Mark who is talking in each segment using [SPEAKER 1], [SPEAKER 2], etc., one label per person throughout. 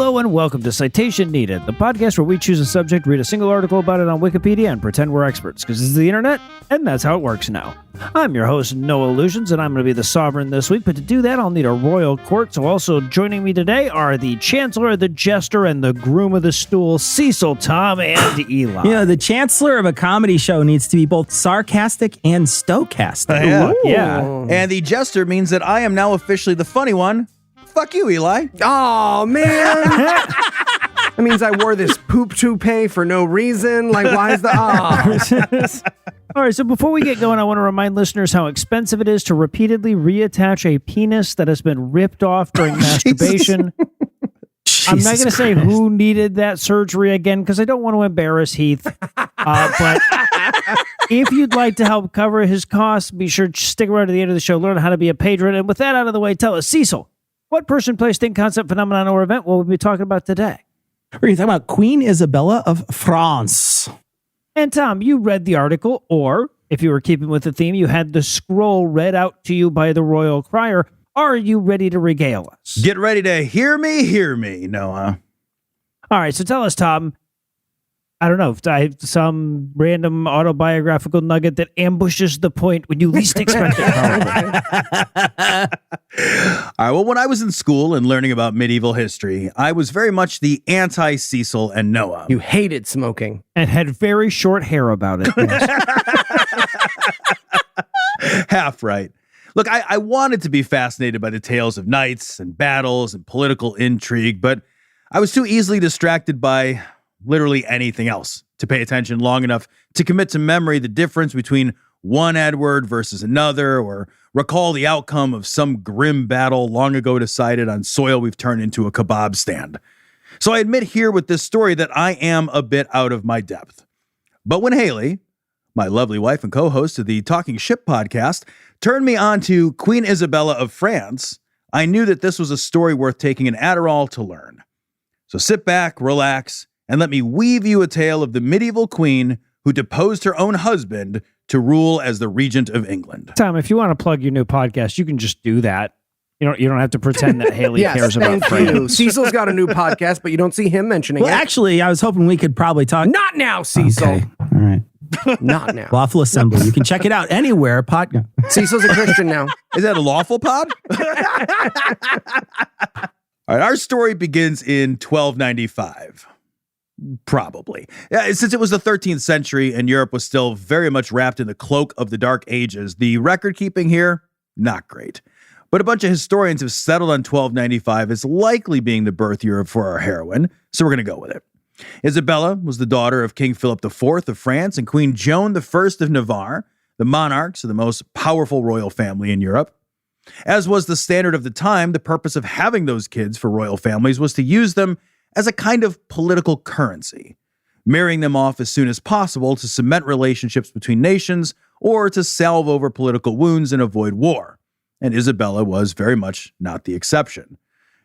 [SPEAKER 1] Hello and welcome to Citation Needed, the podcast where we choose a subject, read a single article about it on Wikipedia, and pretend we're experts, because this is the internet, and that's how it works now. I'm your host, Noah Illusions, and I'm going to be the sovereign this week, but to do that, I'll need a royal court, so also joining me today are the Chancellor, the Jester, and the Groom of the Stool, Cecil, Tom, and Eli.
[SPEAKER 2] You know, the Chancellor of a comedy show needs to be both sarcastic and stokastic.
[SPEAKER 1] Yeah.
[SPEAKER 3] And the Jester means that I am now officially the funny one. Fuck you, Eli.
[SPEAKER 4] Oh, man. That means I wore this poop toupee for no reason. Like, why is the...
[SPEAKER 1] All right, so before we get going, I want to remind listeners how expensive it is to repeatedly reattach a penis that has been ripped off during masturbation. I'm not going to say who needed that surgery again, because I don't want to embarrass Heath. But if you'd like to help cover his costs, be sure to stick around to the end of the show, learn how to be a patron. And with that out of the way, tell us, Cecil, what person, place, thing, concept, phenomenon, or event will we be talking about today?
[SPEAKER 2] We're going to talk about Queen Isabella of France.
[SPEAKER 1] And Tom, you read the article, or if you were keeping with the theme, you had the scroll read out to you by the royal crier. Are you ready to regale us?
[SPEAKER 3] Get ready to hear me, Noah.
[SPEAKER 1] All right, so tell us, Tom. I don't know, some random autobiographical nugget that ambushes the point when you least expect it.
[SPEAKER 3] All right, well, when I was in school and learning about medieval history, I was very much the anti-Cecil and Noah.
[SPEAKER 4] You hated smoking.
[SPEAKER 1] And had very short hair about it.
[SPEAKER 3] Half right. Look, I wanted to be fascinated by the tales of knights and battles and political intrigue, but I was too easily distracted by literally anything else to pay attention long enough to commit to memory the difference between one Edward versus another, or recall the outcome of some grim battle long ago decided on soil we've turned into a kebab stand. So I admit here with this story that I am a bit out of my depth. But when Haley, my lovely wife and co-host of the Talking Ship podcast, turned me on to Queen Isabella of France, I knew that this was a story worth taking an Adderall to learn. So sit back, relax, and let me weave you a tale of the medieval queen who deposed her own husband to rule as the regent of England.
[SPEAKER 1] Tom, if you want to plug your new podcast, you can just do that. You don't have to pretend that Haley cares about France.
[SPEAKER 4] Cecil's got a new podcast, but you don't see him mentioning it.
[SPEAKER 2] Actually, I was hoping we could probably talk.
[SPEAKER 4] Not now, Cecil.
[SPEAKER 2] Okay. All right.
[SPEAKER 4] Not now.
[SPEAKER 2] Lawful Assembly. You can check it out anywhere.
[SPEAKER 4] Cecil's a Christian now.
[SPEAKER 3] Is that a lawful pod? All right, our story begins in 1295. Probably. Since it was the 13th century and Europe was still very much wrapped in the cloak of the Dark Ages, the record keeping here, not great. But a bunch of historians have settled on 1295 as likely being the birth year for our heroine, so we're going to go with it. Isabella was the daughter of King Philip IV of France and Queen Joan I of Navarre, the monarchs of the most powerful royal family in Europe. As was the standard of the time, the purpose of having those kids for royal families was to use them as a kind of political currency, marrying them off as soon as possible to cement relationships between nations or to salve over political wounds and avoid war. And Isabella was very much not the exception.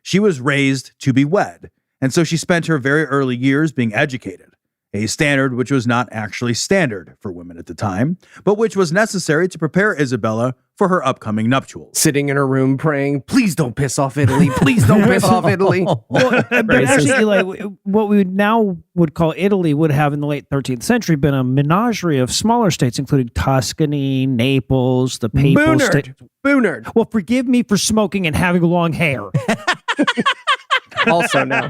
[SPEAKER 3] She was raised to be wed, and so she spent her very early years being educated, a standard which was not actually standard for women at the time, but which was necessary to prepare Isabella for her upcoming nuptials.
[SPEAKER 4] Sitting in her room praying, please don't piss off Italy. Please don't piss off Italy.
[SPEAKER 1] Well, but actually, Eli, what we now would call Italy would have in the late 13th century been a menagerie of smaller states, including Tuscany, Naples, the Papal State.
[SPEAKER 4] Boonard.
[SPEAKER 1] Well, forgive me for smoking and having long hair.
[SPEAKER 4] Also now.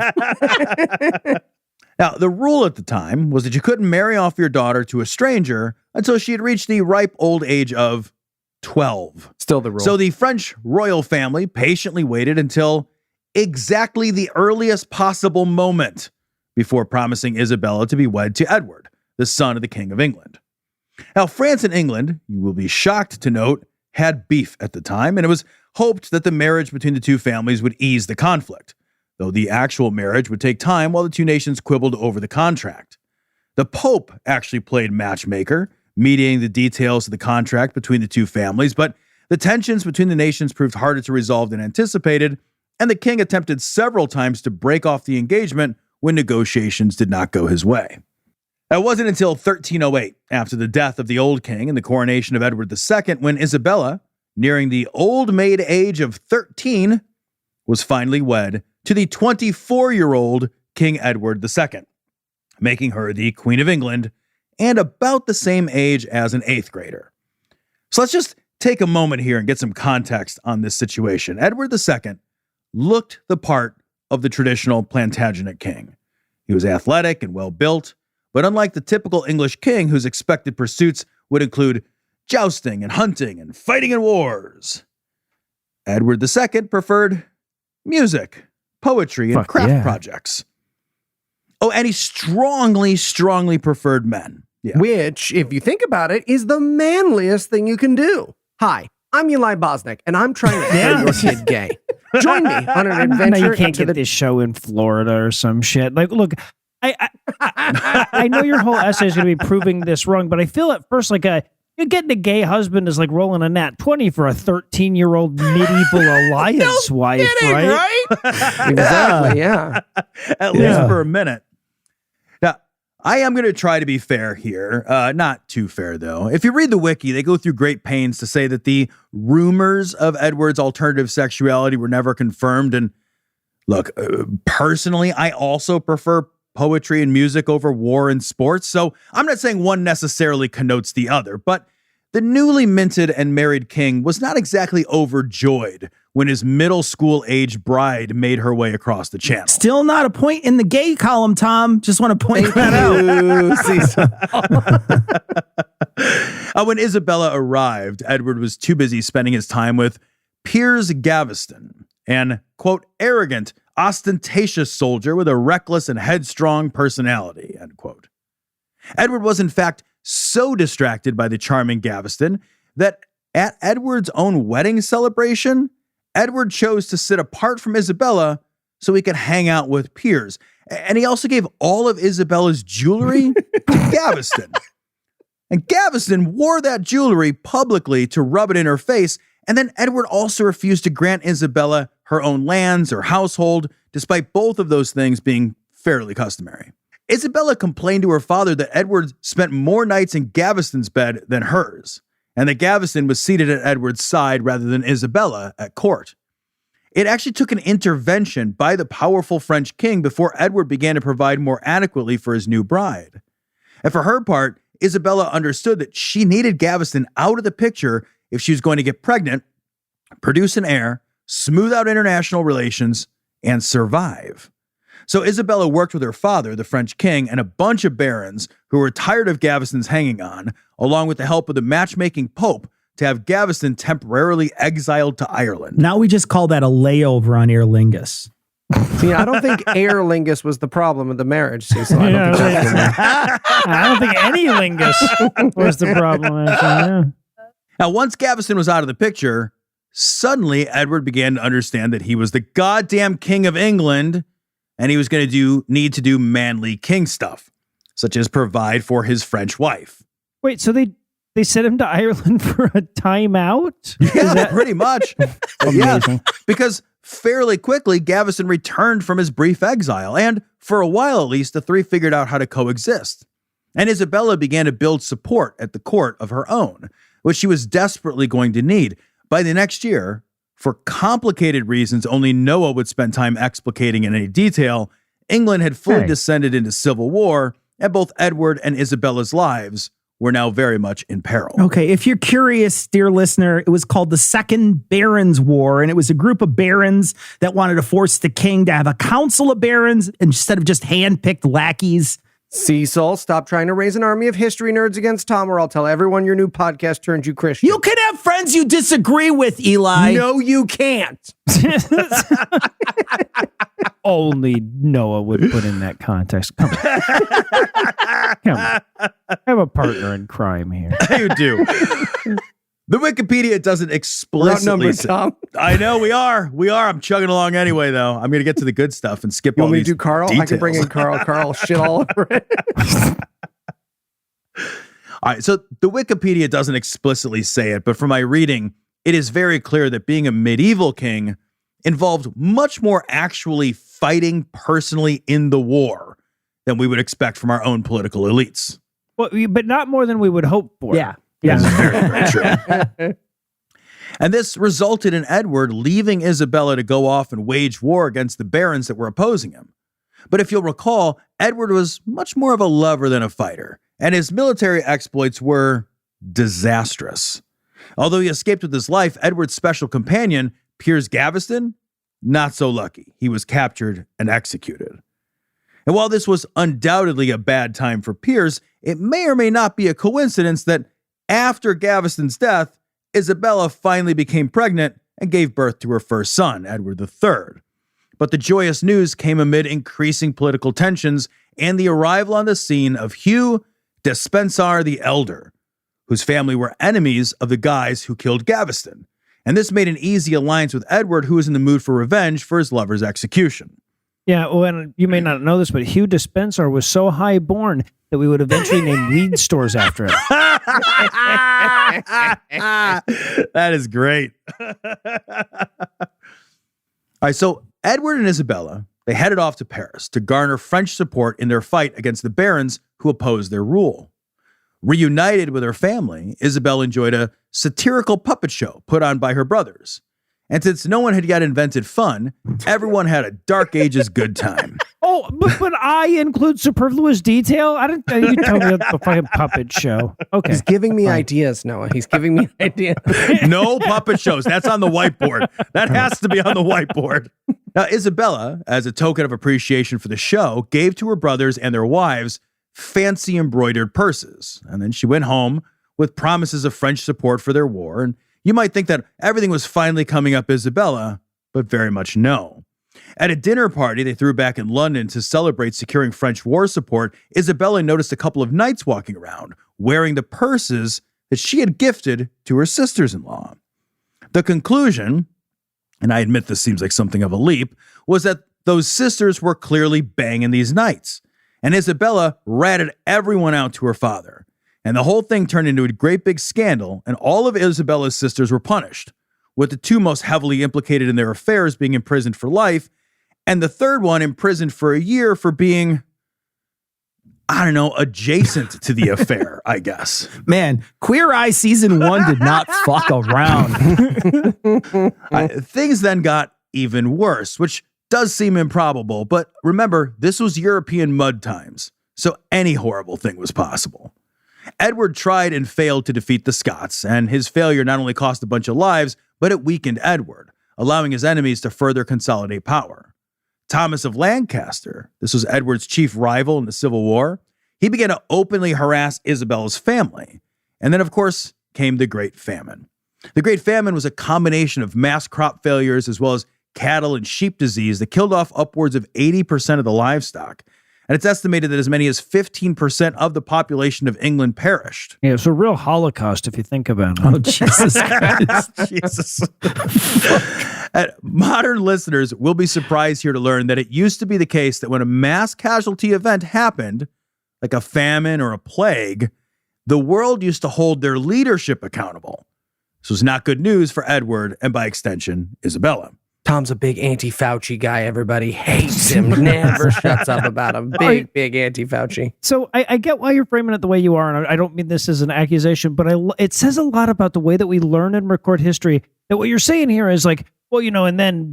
[SPEAKER 3] Now, the rule at the time was that you couldn't marry off your daughter to a stranger until she had reached the ripe old age of 12.
[SPEAKER 4] Still the rule.
[SPEAKER 3] So the French royal family patiently waited until exactly the earliest possible moment before promising Isabella to be wed to Edward, the son of the King of England. Now, France and England, you will be shocked to note, had beef at the time, and it was hoped that the marriage between the two families would ease the conflict, though the actual marriage would take time while the two nations quibbled over the contract. The Pope actually played matchmaker, mediating the details of the contract between the two families, but the tensions between the nations proved harder to resolve than anticipated, and the king attempted several times to break off the engagement when negotiations did not go his way. It wasn't until 1308, after the death of the old king and the coronation of Edward II, when Isabella, nearing the old maid age of 13, was finally wed to the 24-year-old King Edward II, making her the Queen of England and about the same age as an 8th grader. So let's just take a moment here and get some context on this situation. Edward II looked the part of the traditional Plantagenet king. He was athletic and well-built, but unlike the typical English king whose expected pursuits would include jousting and hunting and fighting in wars, Edward II preferred music, poetry, and craft projects. Oh, and he strongly preferred men. Yeah.
[SPEAKER 4] Which, if you think about it, is the manliest thing you can do. Hi, I'm Eli Bosnick, and I'm trying to turn your kid gay. Join me on an adventure.
[SPEAKER 1] No, you can't get this show in Florida or some shit. Like, look, I know your whole essay is going to be proving this wrong, but I feel at first like you're getting a gay husband is like rolling a nat 20 for a 13-year-old medieval alliance wife, right?
[SPEAKER 4] Exactly, yeah.
[SPEAKER 3] At least for a minute. Now, I am going to try to be fair here. Not too fair, though. If you read the wiki, they go through great pains to say that the rumors of Edward's alternative sexuality were never confirmed. And look, personally, I also prefer poetry and music over war and sports. So I'm not saying one necessarily connotes the other, but the newly minted and married king was not exactly overjoyed when his middle school age bride made her way across the channel.
[SPEAKER 2] Still not a point in the gay column, Tom. Just want to point that
[SPEAKER 3] out. When Isabella arrived, Edward was too busy spending his time with Piers Gaveston, an, quote, arrogant, ostentatious soldier with a reckless and headstrong personality, end quote. Edward was, in fact, so distracted by the charming Gaveston that at Edward's own wedding celebration, Edward chose to sit apart from Isabella so he could hang out with Piers. And he also gave all of Isabella's jewelry to Gaveston. And Gaveston wore that jewelry publicly to rub it in her face. And then Edward also refused to grant Isabella her own lands or household, despite both of those things being fairly customary. Isabella complained to her father that Edward spent more nights in Gaveston's bed than hers, and that Gaveston was seated at Edward's side rather than Isabella at court. It actually took an intervention by the powerful French king before Edward began to provide more adequately for his new bride. And for her part, Isabella understood that she needed Gaveston out of the picture if she was going to get pregnant, produce an heir, smooth out international relations, and survive. So Isabella worked with her father, the French king, and a bunch of barons who were tired of Gaveston's hanging on, along with the help of the matchmaking pope, to have Gaveston temporarily exiled to Ireland.
[SPEAKER 2] Now we just call that a layover on Aer Lingus.
[SPEAKER 4] See, I don't think Aer Lingus was the problem of the marriage, Cecil.
[SPEAKER 1] I don't think any lingus was the problem. Actually,
[SPEAKER 3] Now, once Gaveston was out of the picture, suddenly Edward began to understand that he was the goddamn king of England, and he was going to need to do manly king stuff, such as provide for his French wife.
[SPEAKER 1] Wait, so they sent him to Ireland for a timeout?
[SPEAKER 3] Yeah, pretty much. Yeah, because fairly quickly, Gaveston returned from his brief exile, and for a while at least, the three figured out how to coexist. And Isabella began to build support at the court of her own, which she was desperately going to need. By the next year, for complicated reasons only Noah would spend time explicating in any detail, England had fully descended into civil war, and both Edward and Isabella's lives were now very much in peril.
[SPEAKER 2] Okay, if you're curious, dear listener, it was called the Second Barons' War, and it was a group of barons that wanted to force the king to have a council of barons instead of just hand-picked lackeys.
[SPEAKER 4] Cecil, stop trying to raise an army of history nerds against Tom, or I'll tell everyone your new podcast turned you Christian.
[SPEAKER 2] You can have friends you disagree with, Eli.
[SPEAKER 4] No, you can't.
[SPEAKER 1] Only Noah would put in that context. Come on. Come on. I have a partner in crime here.
[SPEAKER 3] You do. The Wikipedia doesn't explicitly
[SPEAKER 4] Outnumbered, Tom.
[SPEAKER 3] I know we are. I'm chugging along anyway, though. I'm going to get to the good stuff and skip all
[SPEAKER 4] Want me
[SPEAKER 3] these
[SPEAKER 4] to do Carl?
[SPEAKER 3] details.
[SPEAKER 4] I can bring in Carl. Carl shit all over it.
[SPEAKER 3] All right, so the Wikipedia doesn't explicitly say it, but from my reading, it is very clear that being a medieval king involved much more actually fighting personally in the war than we would expect from our own political elites.
[SPEAKER 1] Well, but not more than we would hope for.
[SPEAKER 2] Yeah.
[SPEAKER 3] This is very, very true. And this resulted in Edward leaving Isabella to go off and wage war against the barons that were opposing him. But if you'll recall, Edward was much more of a lover than a fighter, and his military exploits were disastrous. Although he escaped with his life, Edward's special companion, Piers Gaveston, not so lucky. He was captured and executed. And while this was undoubtedly a bad time for Piers, it may or may not be a coincidence that after Gaveston's death, Isabella finally became pregnant and gave birth to her first son, Edward III. But the joyous news came amid increasing political tensions and the arrival on the scene of Hugh Despenser the Elder, whose family were enemies of the guys who killed Gaveston. And this made an easy alliance with Edward, who was in the mood for revenge for his lover's execution.
[SPEAKER 1] Yeah, well, and you may not know this, but Hugh Despenser was so high-born that we would eventually name weed stores after him.
[SPEAKER 3] That is great. All right, so Edward and Isabella, they headed off to Paris to garner French support in their fight against the barons who opposed their rule. Reunited with her family, Isabella enjoyed a satirical puppet show put on by her brothers. And since no one had yet invented fun, everyone had a Dark Ages good time.
[SPEAKER 1] Oh, but I include superfluous detail? I didn't. You told me the fucking puppet show. Okay.
[SPEAKER 4] He's giving me ideas, Noah. He's giving me ideas.
[SPEAKER 3] No puppet shows. That's on the whiteboard. That has to be on the whiteboard. Now, Isabella, as a token of appreciation for the show, gave to her brothers and their wives fancy embroidered purses. And then she went home with promises of French support for their war. And you might think that everything was finally coming up Isabella, but very much no. At a dinner party they threw back in London to celebrate securing French war support, Isabella noticed a couple of knights walking around, wearing the purses that she had gifted to her sisters-in-law. The conclusion, and I admit this seems like something of a leap, was that those sisters were clearly banging these knights. And Isabella ratted everyone out to her father. And the whole thing turned into a great big scandal, and all of Isabella's sisters were punished, with the two most heavily implicated in their affairs being imprisoned for life, and the third one imprisoned for a year for being, I don't know, adjacent to the affair, I guess.
[SPEAKER 2] Man, Queer Eye season 1 did not fuck around.
[SPEAKER 3] Things then got even worse, which does seem improbable, but remember, this was European mud times, so any horrible thing was possible. Edward tried and failed to defeat the Scots, and his failure not only cost a bunch of lives, but it weakened Edward, allowing his enemies to further consolidate power. Thomas of Lancaster, this was Edward's chief rival in the Civil War, he began to openly harass Isabella's family. And then, of course, came the Great Famine. The Great Famine was a combination of mass crop failures as well as cattle and sheep disease that killed off upwards of 80% of the livestock. And it's estimated that as many as 15% of the population of England perished.
[SPEAKER 1] Yeah, it's a real Holocaust if you think about it.
[SPEAKER 2] Oh, Jesus Christ.
[SPEAKER 3] Jesus. Modern listeners will be surprised here to learn that it used to be the case that when a mass casualty event happened, like a famine or a plague, the world used to hold their leadership accountable. This was not good news for Edward and, by extension, Isabella.
[SPEAKER 4] Tom's a big anti-Fauci guy. Everybody hates him. Never shuts up about him. Big anti-Fauci.
[SPEAKER 1] So I get why you're framing it the way you are, and I don't mean this as an accusation, but it says a lot about the way that we learn and record history, that what you're saying here is like, well, and then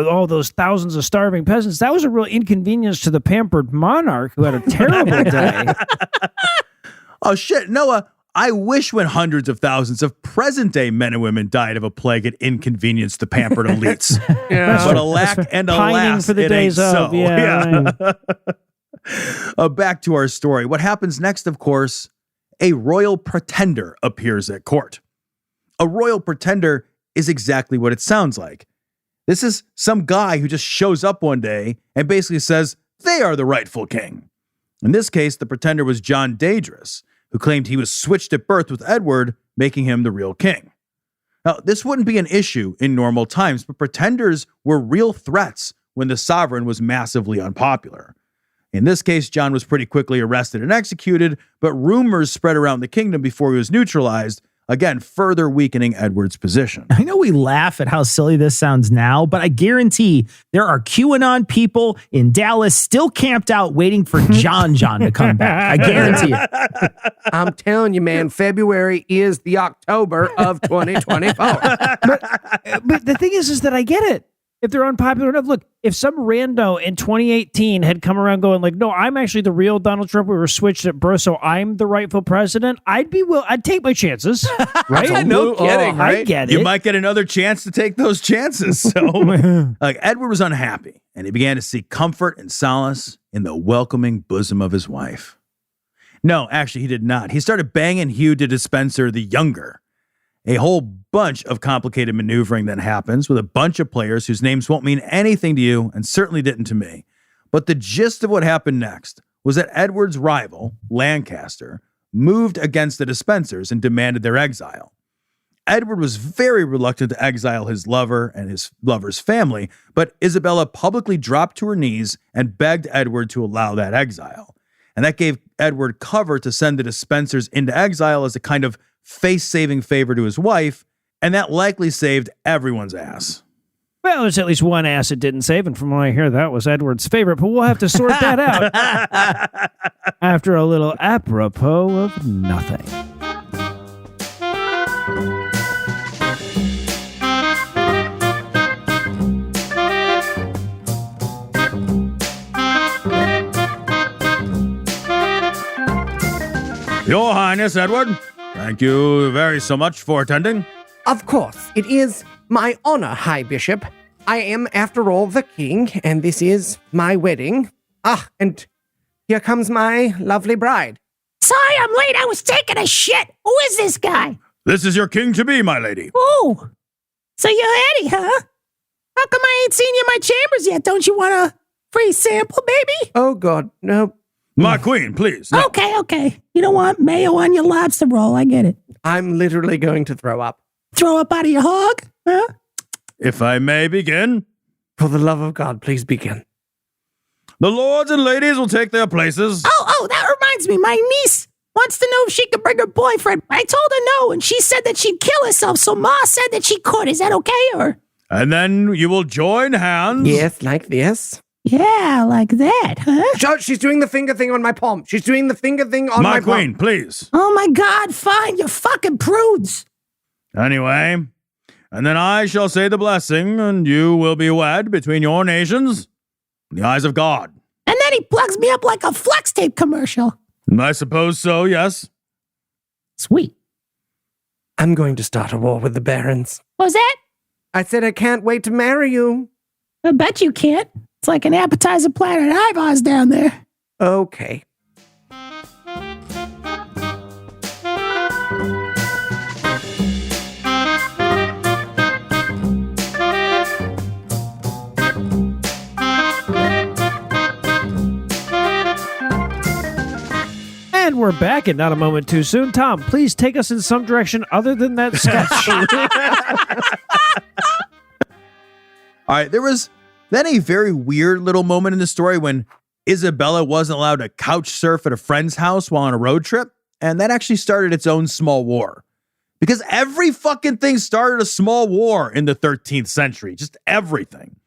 [SPEAKER 1] all those thousands of starving peasants, that was a real inconvenience to the pampered monarch who had a terrible day.
[SPEAKER 3] Oh, shit, Noah. I wish when hundreds of thousands of present-day men and women died of a plague it inconvenienced the pampered elites.
[SPEAKER 4] Yeah.
[SPEAKER 3] But alack and alas,
[SPEAKER 1] for the
[SPEAKER 3] it
[SPEAKER 1] days
[SPEAKER 3] ain't
[SPEAKER 1] of.
[SPEAKER 3] so.
[SPEAKER 1] Yeah. Right.
[SPEAKER 3] Back to our story. What happens next, of course, a royal pretender appears at court. A royal pretender is exactly what it sounds like. This is some guy who just shows up one day and basically says they are the rightful king. In this case, the pretender was John Dangerous, who claimed he was switched at birth with Edward, making him the real king. Now, this wouldn't be an issue in normal times, but pretenders were real threats when the sovereign was massively unpopular. In this case, John was pretty quickly arrested and executed, but rumors spread around the kingdom before he was neutralized again, further weakening Edward's position.
[SPEAKER 2] I know we laugh at how silly this sounds now, but I guarantee there are QAnon people in Dallas still camped out waiting for John to come back. I guarantee it.
[SPEAKER 4] I'm telling you, man, February is the October of 2024.
[SPEAKER 1] But the thing is that I get it. If they're unpopular enough, look, if some rando in 2018 had come around going like, no, I'm actually the real Donald Trump, we were switched at birth, so I'm the rightful president, I'd take my chances, right?
[SPEAKER 2] No kidding, right?
[SPEAKER 1] I get it.
[SPEAKER 3] You might get another chance to take those chances. So Edward was unhappy, and he began to seek comfort and solace in the welcoming bosom of his wife. No, actually, he did not. He started banging Hugh de Despenser the Younger. A whole bunch of complicated maneuvering then happens with a bunch of players whose names won't mean anything to you and certainly didn't to me. But the gist of what happened next was that Edward's rival, Lancaster, moved against the Despensers and demanded their exile. Edward was very reluctant to exile his lover and his lover's family, but Isabella publicly dropped to her knees and begged Edward to allow that exile. And that gave Edward cover to send the Despensers into exile as a kind of face-saving favor to his wife, and that likely saved everyone's ass.
[SPEAKER 1] Well, there's at least one ass it didn't save, and from what I hear, that was Edward's favorite, but we'll have to sort that out after a little apropos of nothing.
[SPEAKER 3] Your Highness, Edward, thank you very so much for attending.
[SPEAKER 4] Of course, it is my honor, High Bishop. I am, after all, the king, and this is my wedding. And here comes my lovely bride.
[SPEAKER 5] Sorry I'm late. I was taking a shit. Who is this guy?
[SPEAKER 3] This is your king-to-be, my lady.
[SPEAKER 5] Oh, so you're Eddie, huh? How come I ain't seen you in my chambers yet? Don't you want a free sample, baby?
[SPEAKER 4] Oh, God, no.
[SPEAKER 3] My queen, please. No.
[SPEAKER 5] Okay. You don't want mayo on your lobster roll. I get it.
[SPEAKER 4] I'm literally going to throw up.
[SPEAKER 5] Throw up out of your hog? Huh?
[SPEAKER 3] If I may begin.
[SPEAKER 4] For the love of God, please begin.
[SPEAKER 3] The lords and ladies will take their places.
[SPEAKER 5] Oh, that reminds me. My niece wants to know if she can bring her boyfriend. I told her no, and she said that she'd kill herself, so Ma said that she could. Is that okay, or?
[SPEAKER 3] And then you will join hands.
[SPEAKER 4] Yes, like this.
[SPEAKER 5] Yeah, like that, huh?
[SPEAKER 4] She's doing the finger thing on my palm. She's doing the finger thing on my
[SPEAKER 3] queen,
[SPEAKER 4] palm.
[SPEAKER 3] please.
[SPEAKER 5] Oh, my God, fine. You're fucking prudes.
[SPEAKER 3] Anyway, and then I shall say the blessing, and you will be wed between your nations in the eyes of God.
[SPEAKER 5] And then he plugs me up like a flex tape commercial.
[SPEAKER 3] I suppose so, yes.
[SPEAKER 5] Sweet.
[SPEAKER 4] I'm going to start a war with the barons.
[SPEAKER 5] What was that?
[SPEAKER 4] I said I can't wait to marry you.
[SPEAKER 5] I bet you can't. It's like an appetizer platter at Ivar's down there.
[SPEAKER 4] Okay.
[SPEAKER 1] And we're back, and not a moment too soon. Tom, please take us in some direction other than that sketch.
[SPEAKER 3] All right, there was then a very weird little moment in the story when Isabella wasn't allowed to couch surf at a friend's house while on a road trip, and that actually started its own small war. Because every fucking thing started a small war in the 13th century, just everything.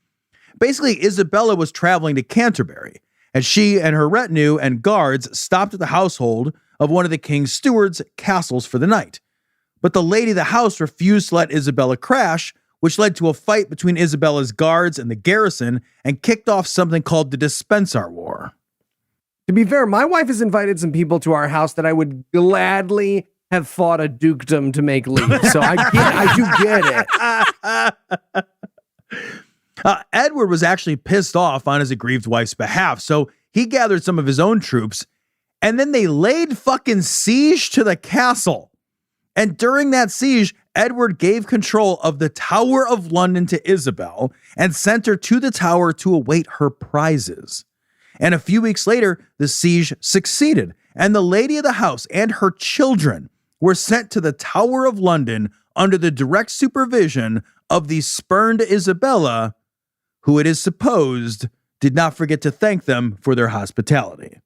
[SPEAKER 3] Basically, Isabella was traveling to Canterbury, and she and her retinue and guards stopped at the household of one of the king's stewards' castles for the night. But the lady of the house refused to let Isabella crash, which led to a fight between Isabella's guards and the garrison and kicked off something called the Despensar War.
[SPEAKER 4] To be fair, my wife has invited some people to our house that I would gladly have fought a dukedom to make leave. So I do get it.
[SPEAKER 3] Edward was actually pissed off on his aggrieved wife's behalf, so he gathered some of his own troops, and then they laid fucking siege to the castle. And during that siege, Edward gave control of the Tower of London to Isabel and sent her to the tower to await her prizes. And a few weeks later, the siege succeeded, and the lady of the house and her children were sent to the Tower of London under the direct supervision of the spurned Isabella, who it is supposed did not forget to thank them for their hospitality.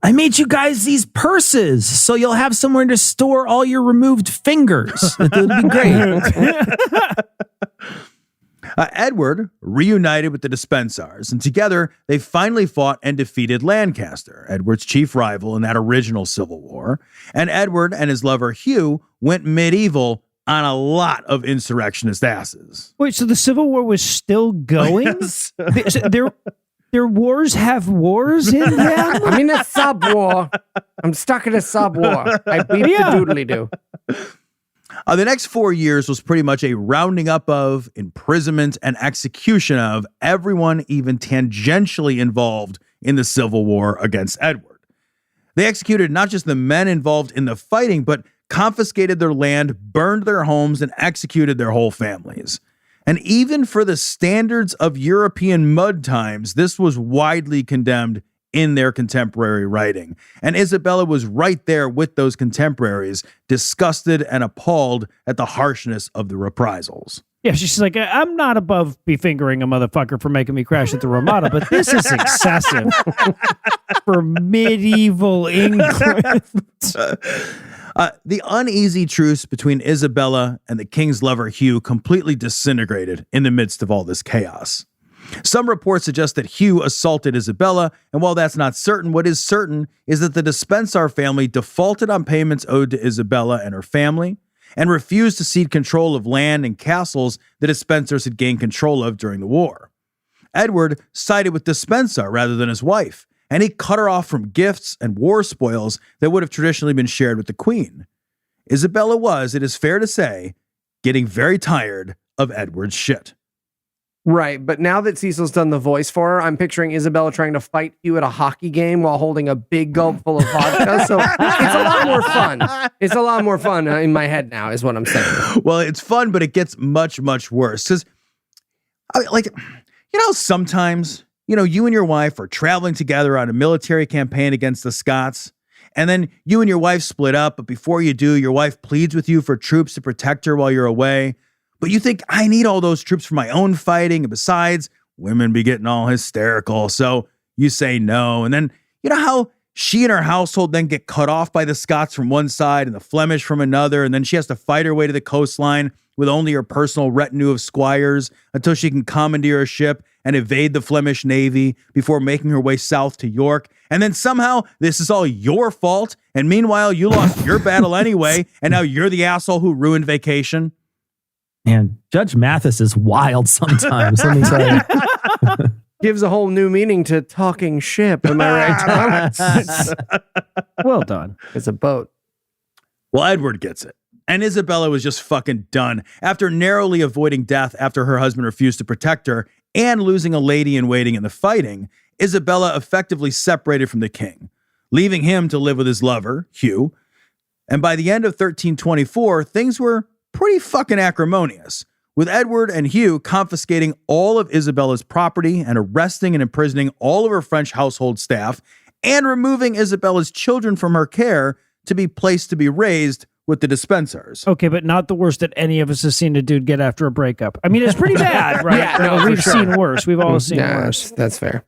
[SPEAKER 2] I made you guys these purses so you'll have somewhere to store all your removed fingers. It'll be great.
[SPEAKER 3] Edward reunited with the Despensars, and together they finally fought and defeated Lancaster, Edward's chief rival in that original Civil War. And Edward and his lover Hugh went medieval on a lot of insurrectionist asses.
[SPEAKER 1] Wait, so the Civil War was still going?
[SPEAKER 3] Yes.
[SPEAKER 1] Their wars have wars in them?
[SPEAKER 4] I'm in a sub war. I'm stuck in a sub war. I beat the doodly-doo.
[SPEAKER 3] The next 4 years was pretty much a rounding up of, imprisonment, and execution of everyone even tangentially involved in the Civil War against Edward. They executed not just the men involved in the fighting, but confiscated their land, burned their homes, and executed their whole families. And even for the standards of European mud times, this was widely condemned in their contemporary writing. And Isabella was right there with those contemporaries, disgusted and appalled at the harshness of the reprisals.
[SPEAKER 1] Yeah, she's like, I'm not above befingering a motherfucker for making me crash at the Ramada, but this is excessive for medieval England.
[SPEAKER 3] The uneasy truce between Isabella and the king's lover Hugh completely disintegrated in the midst of all this chaos. Some reports suggest that Hugh assaulted Isabella, and while that's not certain, what is certain is that the Despensar family defaulted on payments owed to Isabella and her family, and refused to cede control of land and castles the Despensars had gained control of during the war. Edward sided with Despensar rather than his wife, and he cut her off from gifts and war spoils that would have traditionally been shared with the queen. Isabella was, it is fair to say, getting very tired of Edward's shit.
[SPEAKER 4] Right, but now that Cecil's done the voice for her, I'm picturing Isabella trying to fight you at a hockey game while holding a big gulp full of vodka. So it's a lot more fun. It's a lot more fun in my head now, is what I'm saying.
[SPEAKER 3] Well, it's fun, but it gets much, much worse. Because, sometimes, you and your wife are traveling together on a military campaign against the Scots, and then you and your wife split up, but before you do, your wife pleads with you for troops to protect her while you're away. But you think, I need all those troops for my own fighting, and besides, women be getting all hysterical, so you say no. And then, you know how she and her household then get cut off by the Scots from one side and the Flemish from another, and then she has to fight her way to the coastline with only her personal retinue of squires until she can commandeer a ship and evade the Flemish navy before making her way south to York. And then somehow this is all your fault, and meanwhile you lost your battle anyway, and now you're the asshole who ruined vacation.
[SPEAKER 2] And Judge Mathis is wild sometimes, let me tell you.
[SPEAKER 4] Gives a whole new meaning to talking ship. Am I right, Thomas?
[SPEAKER 1] Well done.
[SPEAKER 4] It's a boat.
[SPEAKER 3] Well, Edward gets it. And Isabella was just fucking done. After narrowly avoiding death after her husband refused to protect her and losing a lady in waiting in the fighting, Isabella effectively separated from the king, leaving him to live with his lover, Hugh. And by the end of 1324, things were pretty fucking acrimonious, with Edward and Hugh confiscating all of Isabella's property and arresting and imprisoning all of her French household staff and removing Isabella's children from her care to be placed to be raised with the Despensars.
[SPEAKER 1] Okay, but not the worst that any of us has seen a dude get after a breakup. I mean, it's pretty bad, right?
[SPEAKER 4] Yeah, no,
[SPEAKER 1] we've
[SPEAKER 4] for sure.
[SPEAKER 1] seen worse. We've all seen worse.
[SPEAKER 4] That's fair.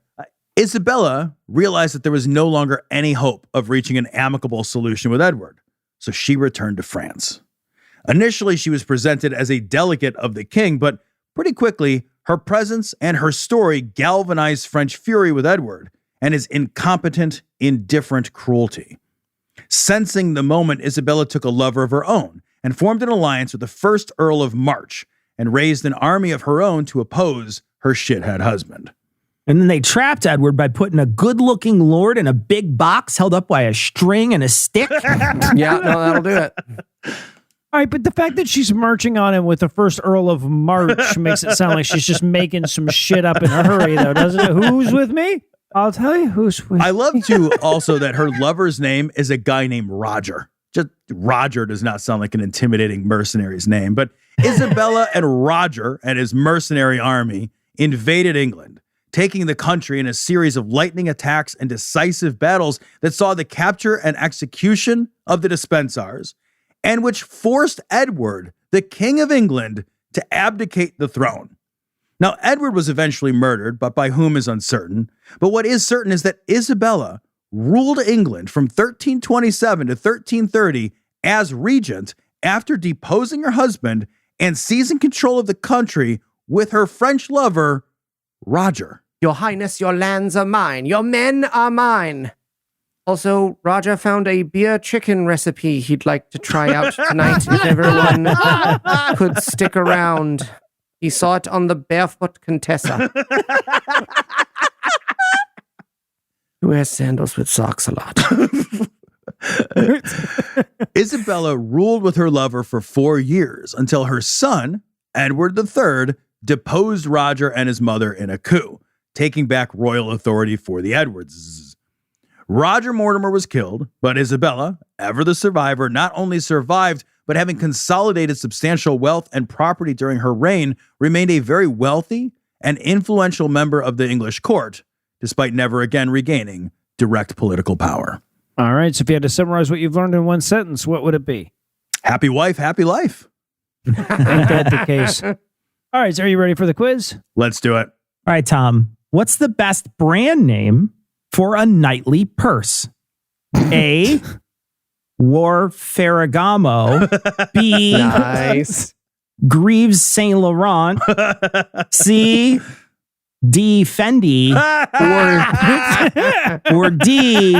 [SPEAKER 3] Isabella realized that there was no longer any hope of reaching an amicable solution with Edward, so she returned to France. Initially, she was presented as a delegate of the king, but pretty quickly, her presence and her story galvanized French fury with Edward and his incompetent, indifferent cruelty. Sensing the moment, Isabella took a lover of her own and formed an alliance with the first Earl of March and raised an army of her own to oppose her shithead husband.
[SPEAKER 2] And then they trapped Edward by putting a good-looking lord in a big box held up by a string and a stick.
[SPEAKER 4] Yeah, no, that'll do it.
[SPEAKER 1] All right, but the fact that she's marching on him with the first Earl of March makes it sound like she's just making some shit up in a hurry, though, doesn't it? Who's with me? I'll tell you who's with me.
[SPEAKER 3] I love, too, also that her lover's name is a guy named Roger. Just Roger does not sound like an intimidating mercenary's name, but Isabella and Roger and his mercenary army invaded England, taking the country in a series of lightning attacks and decisive battles that saw the capture and execution of the Despensars, and which forced Edward, the King of England, to abdicate the throne. Now, Edward was eventually murdered, but by whom is uncertain. But what is certain is that Isabella ruled England from 1327 to 1330 as regent after deposing her husband and seizing control of the country with her French lover, Roger.
[SPEAKER 4] Your Highness, your lands are mine. Your men are mine. Also, Roger found a beer chicken recipe he'd like to try out tonight if everyone could stick around. He saw it on the Barefoot Contessa. Who wears sandals with socks a lot.
[SPEAKER 3] Isabella ruled with her lover for 4 years until her son, Edward III, deposed Roger and his mother in a coup, taking back royal authority for the Edwards. Roger Mortimer was killed, but Isabella, ever the survivor, not only survived, but having consolidated substantial wealth and property during her reign, remained a very wealthy and influential member of the English court, despite never again regaining direct political power.
[SPEAKER 1] All right, so if you had to summarize what you've learned in one sentence, what would it be?
[SPEAKER 3] Happy wife, happy life.
[SPEAKER 1] Ain't that the case? All right, so are you ready for the quiz?
[SPEAKER 3] Let's do it.
[SPEAKER 2] All right, Tom, what's the best brand name for a nightly purse? A, War Ferragamo. B,
[SPEAKER 4] Nice.
[SPEAKER 2] Greaves Saint Laurent. C, D, Fendi. Or D,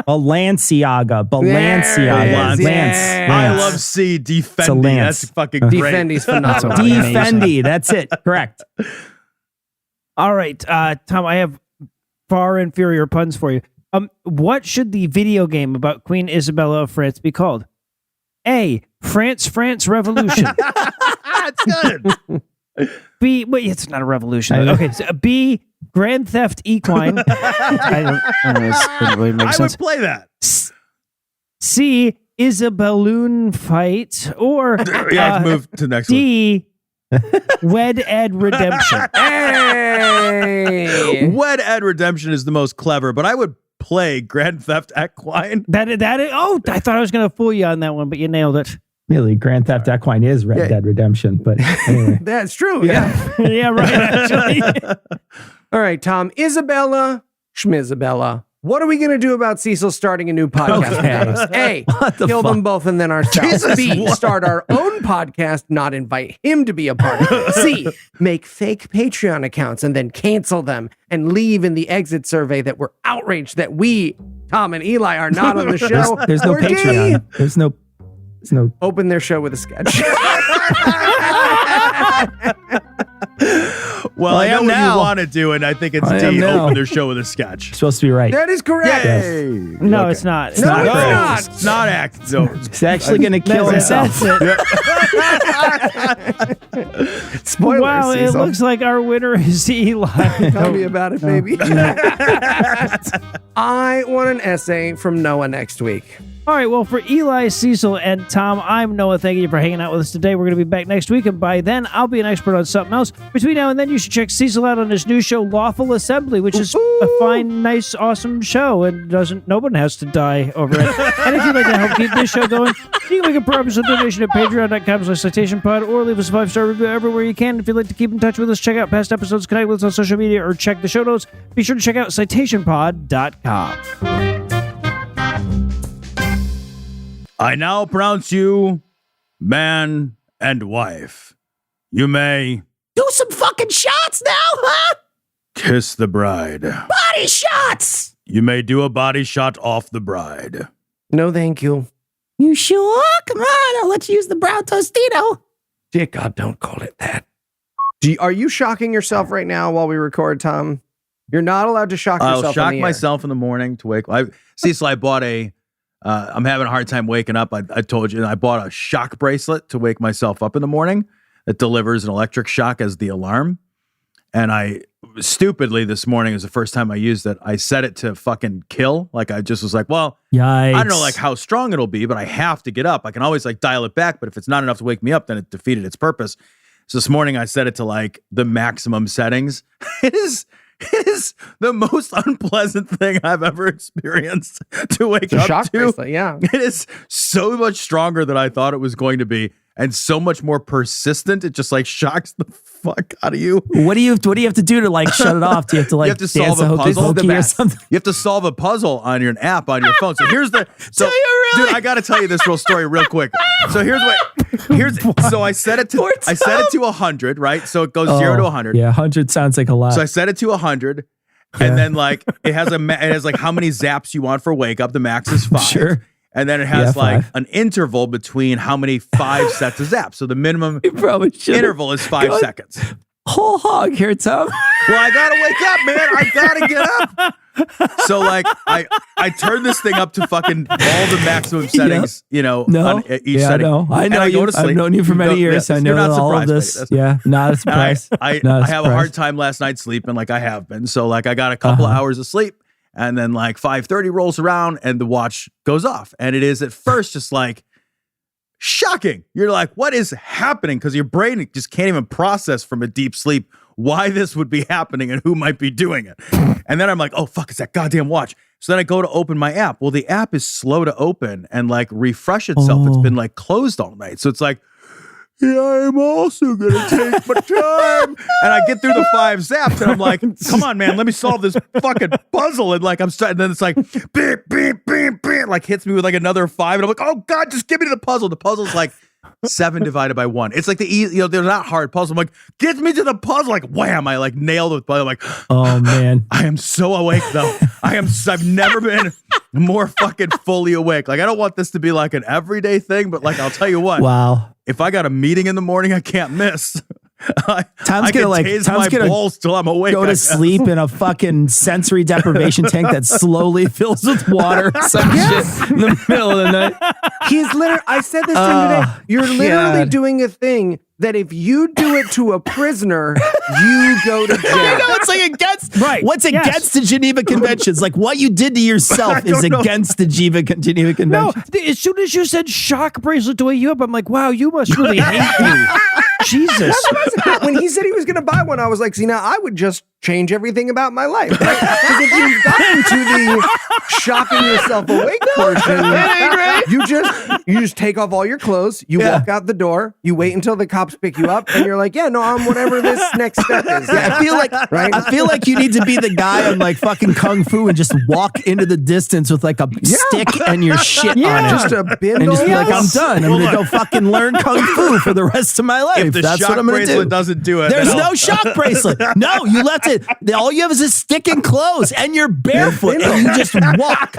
[SPEAKER 2] Balenciaga.
[SPEAKER 4] There it is, yes.
[SPEAKER 3] I love C, Defendi.
[SPEAKER 2] Lance.
[SPEAKER 3] That's fucking great.
[SPEAKER 4] Defendi's phenomenal.
[SPEAKER 2] D, Fendi. That's it. Correct.
[SPEAKER 1] All right, Tom, I have far inferior puns for you. What should the video game about Queen Isabella of France be called? A, France Revolution.
[SPEAKER 3] That's good.
[SPEAKER 1] B, wait, it's not a revolution. Okay, so B, Grand Theft Equine. I don't know, this didn't really make
[SPEAKER 3] I
[SPEAKER 1] sense.
[SPEAKER 3] would play that.
[SPEAKER 1] C, is a balloon fight. Or
[SPEAKER 3] Yeah, let's move to the next one.
[SPEAKER 1] D, Wed Ed Redemption.
[SPEAKER 4] Hey!
[SPEAKER 3] Wed Ed Redemption is the most clever, but I would play Grand Theft Equine.
[SPEAKER 1] Oh, I thought I was going to fool you on that one, but you nailed it.
[SPEAKER 2] Really, Grand Theft Equine is Red Dead Redemption. But anyway.
[SPEAKER 4] That's true. Yeah.
[SPEAKER 1] Yeah, right, actually.
[SPEAKER 4] All right, Tom. Isabella, Schmizabella. What are we going to do about Cecil starting a new podcast?
[SPEAKER 2] Okay.
[SPEAKER 4] A, kill them both and then ourselves.
[SPEAKER 3] Jesus,
[SPEAKER 4] B,
[SPEAKER 3] what?
[SPEAKER 4] start our own podcast, not invite him to be a part of it. C, make fake Patreon accounts and then cancel them and leave in the exit survey that we're outraged that we, Tom and Eli, are not on the show.
[SPEAKER 2] There's no
[SPEAKER 4] Or D,
[SPEAKER 2] Patreon. There's no.
[SPEAKER 4] open their show with a sketch.
[SPEAKER 3] Well, I know
[SPEAKER 2] am
[SPEAKER 3] what
[SPEAKER 2] now.
[SPEAKER 3] you want to do, and I think it's
[SPEAKER 2] I am
[SPEAKER 3] D,
[SPEAKER 2] now.
[SPEAKER 3] open their show with a sketch.
[SPEAKER 2] Supposed to be right.
[SPEAKER 4] That is correct.
[SPEAKER 3] Yay!
[SPEAKER 1] No,
[SPEAKER 3] Okay.
[SPEAKER 1] it's not. It's
[SPEAKER 4] No,
[SPEAKER 1] not.
[SPEAKER 4] it's
[SPEAKER 3] No,
[SPEAKER 4] not.
[SPEAKER 3] it's not act. No.
[SPEAKER 2] He's actually going to kill
[SPEAKER 1] That's
[SPEAKER 2] himself.
[SPEAKER 1] it.
[SPEAKER 4] Spoilers,
[SPEAKER 1] Wow, it
[SPEAKER 4] Cecil.
[SPEAKER 1] looks like our winner is Eli.
[SPEAKER 4] Tell me about it, baby. I want an essay from Noah next week.
[SPEAKER 1] All right, well, for Eli, Cecil, and Tom, I'm Noah. Thank you for hanging out with us today. We're going to be back next week, and by then, I'll be an expert on something else. Between now and then, you should check Cecil out on his new show, Lawful Assembly, which is a fine, nice, awesome show, and no one has to die over it. And if you'd like to help keep this show going, you can make a per-episode donation at patreon.com/citationpod, or leave us a 5-star review everywhere you can. If you'd like to keep in touch with us, check out past episodes, connect with us on social media, or check the show notes. Be sure to check out citationpod.com.
[SPEAKER 3] I now pronounce you man and wife. You may
[SPEAKER 5] Do some fucking shots now, huh?
[SPEAKER 3] kiss the bride.
[SPEAKER 5] Body shots!
[SPEAKER 3] You may do a body shot off the bride.
[SPEAKER 4] No, thank you.
[SPEAKER 5] You sure? Come on, I'll let you use the brown tostito.
[SPEAKER 4] Dear God, don't call it that. Are you shocking yourself right now while we record, Tom? You're not allowed to shock yourself.
[SPEAKER 3] I'll
[SPEAKER 4] on
[SPEAKER 3] shock
[SPEAKER 4] the air.
[SPEAKER 3] myself in the morning to wake. Cecil, I bought I'm having a hard time waking up. I told you, and I bought a shock bracelet to wake myself up in the morning that delivers an electric shock as the alarm. And I stupidly this morning was the first time I used it. I set it to fucking kill. Like I just was like, well,
[SPEAKER 2] Yikes.
[SPEAKER 3] I don't know like how strong it'll be, but I have to get up. I can always like dial it back, but if it's not enough to wake me up, then it defeated its purpose. So this morning I set it to like the maximum settings. It is the most unpleasant thing I've ever experienced to wake
[SPEAKER 4] It's a
[SPEAKER 3] up
[SPEAKER 4] shock
[SPEAKER 3] to.
[SPEAKER 4] bracelet, yeah.
[SPEAKER 3] It is so much stronger than I thought it was going to be. and so much more persistent. It just like shocks the fuck out of you.
[SPEAKER 2] What do you have to do to like shut it off? Do you have to like
[SPEAKER 3] You have to solve a puzzle.
[SPEAKER 2] or something?
[SPEAKER 3] You have to solve a puzzle on your app on your phone. So here's the
[SPEAKER 2] So you really-
[SPEAKER 3] dude, I got to tell you this real story real quick. So so I set it to 100, right? So it goes 0 to 100.
[SPEAKER 2] Yeah, 100 sounds like a lot.
[SPEAKER 3] So I set it to 100. And then like it has like how many zaps you want for wake up. The max is 5.
[SPEAKER 2] Sure.
[SPEAKER 3] And then it has like
[SPEAKER 2] 5.
[SPEAKER 3] an interval between how many 5 sets of zaps. So the minimum
[SPEAKER 2] You probably should.
[SPEAKER 3] interval is 5 seconds.
[SPEAKER 2] Whole hog here, Tom.
[SPEAKER 3] Well, I gotta wake up, man. I gotta get up. So like I turned this thing up to fucking all the maximum settings, on each setting.
[SPEAKER 2] I know
[SPEAKER 3] and
[SPEAKER 2] you.
[SPEAKER 3] go to sleep.
[SPEAKER 2] I've known you for many years. I know
[SPEAKER 3] You're not
[SPEAKER 2] all of
[SPEAKER 3] surprised
[SPEAKER 2] this.
[SPEAKER 3] by
[SPEAKER 2] Yeah, not a surprise.
[SPEAKER 3] I
[SPEAKER 2] Not a
[SPEAKER 3] have a
[SPEAKER 2] surprise.
[SPEAKER 3] hard time last night sleeping like I have been. So like I got a couple of hours of sleep and then like 5:30 rolls around and the watch goes off. And it is at first just like shocking. You're like, what is happening? Because your brain just can't even process from a deep sleep why this would be happening and who might be doing it. And then I'm like, oh, fuck, it's that goddamn watch. So then I go to open my app. Well, the app is slow to open and like refresh itself. It's been like closed all night. So it's like, yeah, I'm also going to take my time. And I get through the 5 zaps and I'm like, come on, man, let me solve this fucking puzzle. And like, I'm starting, then it's like, beep, beep, beep, beep, like hits me with like another 5. And I'm like, oh God, just give me the puzzle. The puzzle's like 7 divided by 1. It's like the easy, they're not hard puzzles. I'm like, get me to the puzzle. Like, wham, I like nailed it. I'm like,
[SPEAKER 2] Oh man.
[SPEAKER 3] I am so awake though. I've never been more fucking fully awake. Like, I don't want this to be like an everyday thing, but like, I'll tell you what.
[SPEAKER 2] Wow.
[SPEAKER 3] If I got a meeting in the morning, I can't miss.
[SPEAKER 2] Tom's gonna
[SPEAKER 3] balls till I'm awake.
[SPEAKER 2] go to sleep in a fucking sensory deprivation tank that slowly fills with water. Some shit in the middle of the night.
[SPEAKER 4] He's literally, I said this to him today. You're literally
[SPEAKER 2] God.
[SPEAKER 4] doing a thing that if you do it to a prisoner, you go to
[SPEAKER 2] I
[SPEAKER 4] jail.
[SPEAKER 2] know it's like against what's
[SPEAKER 1] yes.
[SPEAKER 2] against the Geneva Conventions. Like what you did to yourself is against the Geneva
[SPEAKER 1] No,
[SPEAKER 2] Convention.
[SPEAKER 1] as soon as you said shock bracelet to wake you up, I'm like, wow, you must really hate me. Jesus.
[SPEAKER 4] When he said he was going to buy one, I was like, see, now I would just change everything about my life. Because if you've gotten to the shocking yourself awake portion, you just take off all your clothes, you walk out the door, you wait until the cops pick you up, and you're like, yeah, no, I'm whatever this next step is.
[SPEAKER 2] Yeah, I feel like you need to be the guy on like fucking kung fu and just walk into the distance with like a stick and your shit on it.
[SPEAKER 4] Just a bindle.
[SPEAKER 2] And just be like, I'm done. I'm gonna go fucking learn kung fu for the rest of my life.
[SPEAKER 3] If the
[SPEAKER 2] That's
[SPEAKER 3] shock
[SPEAKER 2] what I'm gonna
[SPEAKER 3] bracelet
[SPEAKER 2] do.
[SPEAKER 3] doesn't do it,
[SPEAKER 2] There's
[SPEAKER 3] then
[SPEAKER 2] no shock bracelet. No, you left it. All you have is a stick and clothes, and you're barefoot, and you just walk.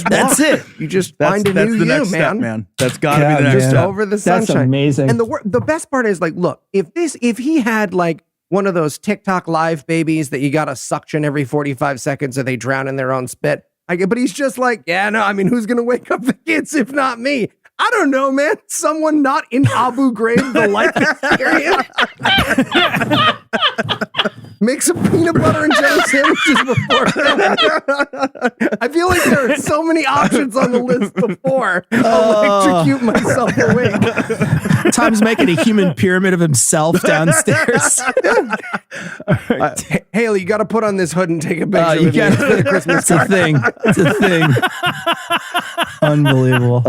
[SPEAKER 2] That's it.
[SPEAKER 4] You just find a
[SPEAKER 3] that's
[SPEAKER 4] new
[SPEAKER 3] the
[SPEAKER 4] you,
[SPEAKER 3] next
[SPEAKER 4] man.
[SPEAKER 3] step, man. That's gotta
[SPEAKER 2] Yeah,
[SPEAKER 3] be the next
[SPEAKER 4] Just
[SPEAKER 3] step.
[SPEAKER 4] over the
[SPEAKER 2] That's
[SPEAKER 4] sunshine.
[SPEAKER 2] amazing.
[SPEAKER 4] And the best part is like, look, if he had like one of those TikTok live babies that you got to suction every 45 seconds so they drown in their own spit. But he's just like, yeah, no, I mean, who's going to wake up the kids if not me? I don't know, man. Someone not in Abu Ghraib, the life experience. Make some peanut butter and jelly sandwiches before. I feel like there are so many options on the list before. Electrocute myself awake.
[SPEAKER 2] Tom's making a human pyramid of himself downstairs.
[SPEAKER 4] Haley, you got to put on this hood and take a picture
[SPEAKER 2] You
[SPEAKER 4] with me.
[SPEAKER 2] got
[SPEAKER 4] It's for the Christmas
[SPEAKER 2] It's a thing. It's a thing. Unbelievable.